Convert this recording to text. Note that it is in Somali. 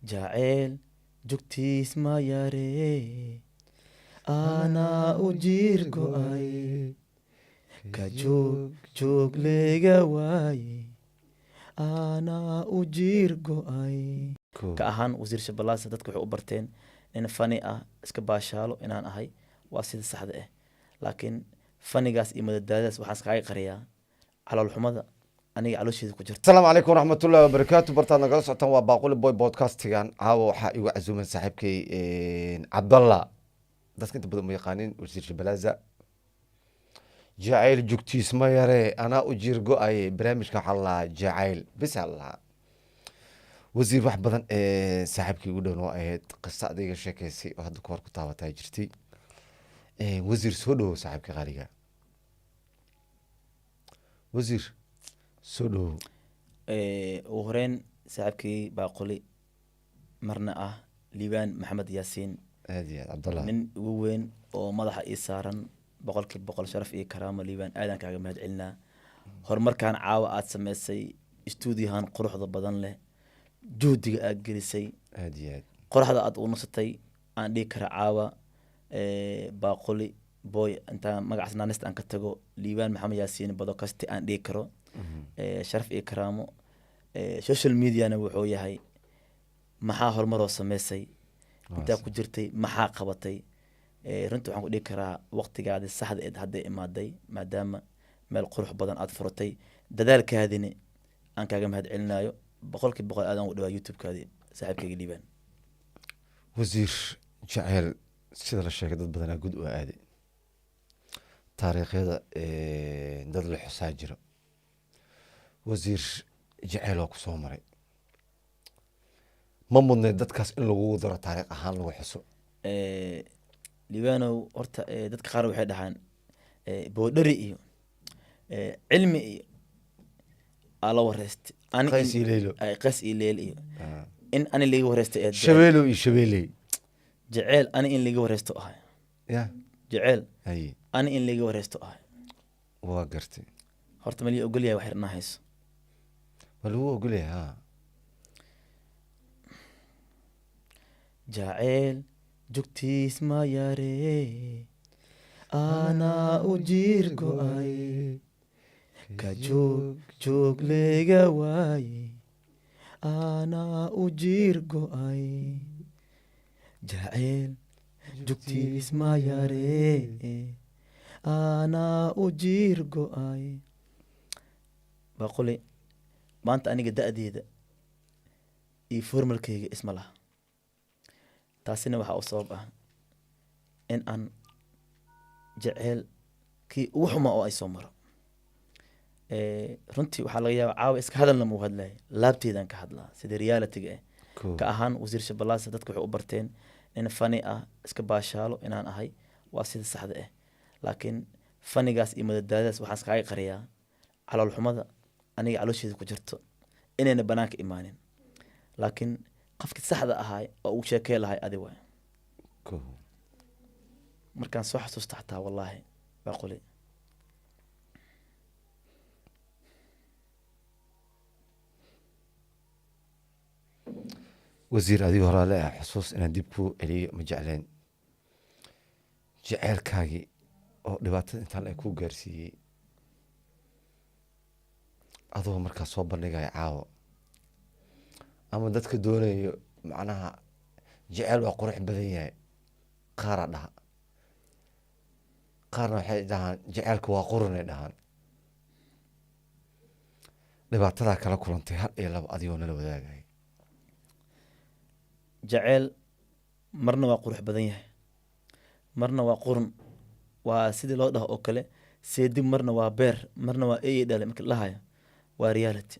jacayl jugtiis ma yaree anaa u jiir go'ay ka joog layga waaye anaa u jiir go'ay ka ahaan wasiir Shabeellaha dadku waxay u barteen in fani ah iska baashaalo inaan ahay waa sida saxda ah laakiin fanigaas iyo madadaadaas waxaan iskaga qariyaa calool xumada aniga caloosheeda ku jirta. السلام عليكم ورحمة الله وبركاته. برتانا قال صوتان وباقول بوي بودكاستيان عاو waxaa igu casuuman saaxiibkay Cabdalla dadka inta badan ma yaqaanin wasiir Shabeellaha jacayl jugtiis ma yare ana u jiir go'ay barnaamijka xalla jacayl bis alla wasiir wax badan saaxiibkay ugu dhow ahayd qisa adiga sheekaysay oo hadda koor ku taabatay jirtay wasiir soo dhow saaxiibkay qaaliga wasiir soo dhow ugu horeyn saaxiibkii baaquli marna ah liibaan maxamed yaasiin aad iyo aad Cabdalla nin ugu weyn oo madaxa ii saaran boqolkiiba boqol sharaf iyo karaamo liibaan aadan kaaga mahad celinaa horumarkan caawa aad samaysay istuudiyahan quruxda badan leh juhdiga aad gelisay aad iyo aad qoraxda aad u nusatay aan dhihi kara caawa baaquli boy intaan magacaas naanista aan ka tago liibaan maxamed yaasiin badokasti aan dhihi karo sharaf iyo karaamo social mediana wuxuu yahay maxaa horumaroo samaysay intaa ku jirtay maxaa qabatay runtii waxaan ku dhihi karaa waqtigaadi saxda eed hadday imaaday maadaama meel qurux badan aad furatay dadaalkaadini aan kaaga mahad celinayo boqolkiiba boqol aadaan u dhawaa youtube-kaadi saaxiibkayga liibaan wasiir jacayl sida la sheegay dad badanaa gud u aaday taariikhyada dad la xusaa jiro wasiir jacayl oo ku soo maray ma mudnay dadkaas in lagu daro taariikh ahaan lagu xuso liibaanow horta dadka qaar waxay dhahaan boodhari iyo cilmi iyo ala wareystay qays iyo leylo qas iyo leel iyo in ani liiga wareystay shabeelo iyo shabeeley jacayl ani in liiga wareysto ahay ya jacayl hay ani in liiga wareysto ahay waa gartay horta ma lii ogol yahay wax yarnaa hayso ma lagu ogol yahay ha jacayl jugtiis ma yaree anaa u jiir go'ay ka joog layga waaye anaa u jiir go'ay jacayl jugtiis ma yaree anaa u jiir go'ay baaquli maanta aniga da'deeda iyo formalkayga isma laha taasina waxaa u sabab ah in aan jaceyl kii ugu xumaa oo ay soo maro runtii waxaa laga yaaba caawa iska hadalna mau hadlaya laabteedaan ka hadlaa sida realitiga ah ka ahaan wasiir Shabeellaha dadku waxay u barteen in fani ah iska baashaalo inaan ahay waa sida saxda ah laakiin fanigaas iyo madadaadaas waxaan iskaga qariyaa calool xumada aniga caloosheeda ku jirto inayna banaanka imaanin laakiin qofkii saxda ahaa oo uu sheekay lahay adi waay markaan soo xasuusta xataa wallaahi baaquli wasiir adiga horaale ah xusuus inaan dib ku celiyo ma jecleen jaceylkaagii oo dhibaatada intaan ay ku gaarsiiyey adoo markaa soo bandhigaya caawo ama dadka doonayo macnaha jaceyl waa qurux badan yahay qaara dhaha qaarna waxay dhahaan jaceylka waa qurunay dhahaan dhibaatadaa kala kulantay hal iyo laba adigoo nala wadaagaya jaceyl marna waa qurux badan yahay marna waa qurun waa sidii loo dhaho oo kale seedib marna waa beer marna waa eeyey dhale marka lahayo waa reality